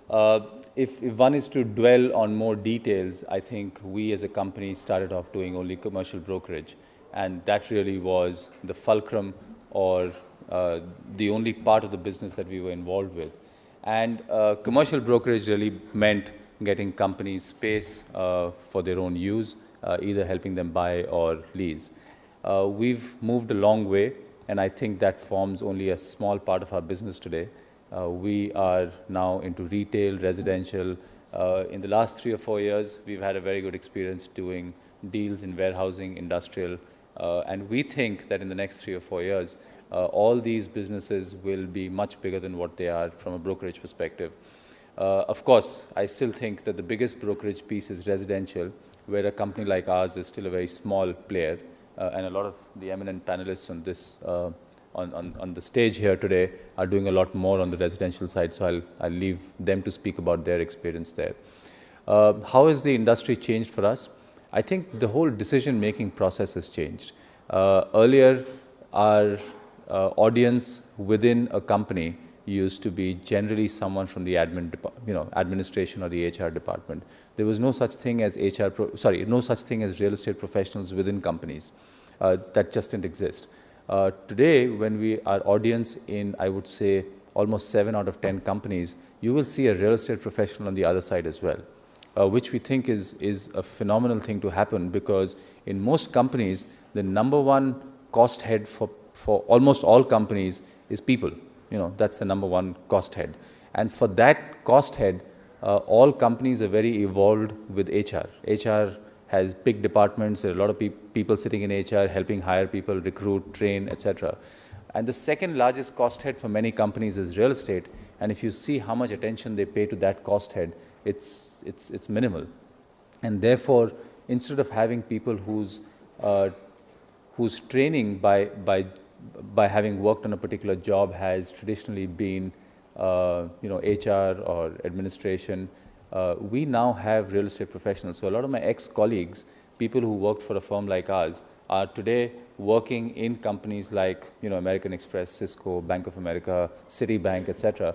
Uh, if one is to dwell on more details, I think we as a company started off doing only commercial brokerage, and that really was the fulcrum or the only part of the business that we were involved with. And commercial brokerage really meant getting companies space for their own use, either helping them buy or lease. We've moved a long way, and I think that forms only a small part of our business today. We are now into retail, residential. In the last 3 or 4 years, we've had a very good experience doing deals in warehousing, industrial, and we think that in the next 3 or 4 years, all these businesses will be much bigger than what they are from a brokerage perspective. Of course, I still think that the biggest brokerage piece is residential, where a company like ours is still a very small player, and a lot of the eminent panelists on this on the stage here today are doing a lot more on the residential side, so I'll leave them to speak about their experience there. How has the industry changed for us? I think the whole decision-making process has changed. Earlier, our audience within a company used to be generally someone from the administration or the HR department. There was no such thing as no such thing as real estate professionals within companies. That just didn't exist. Today, when our audience in, I would say, almost 7 out of 10 companies, you will see a real estate professional on the other side as well, which we think is a phenomenal thing to happen, because in most companies, the number one cost head for almost all companies is people. That's the number one cost head. And for that cost head, all companies are very evolved with HR. HR has big departments. There are a lot of people sitting in HR, helping hire people, recruit, train, etc. And the second largest cost head for many companies is real estate. And if you see how much attention they pay to that cost head, it's minimal. And therefore, instead of having people whose training by having worked on a particular job has traditionally been HR or administration, we now have real estate professionals. So a lot of my ex-colleagues, people who worked for a firm like ours, are today working in companies like American Express, Cisco, Bank of America, Citibank, etc.,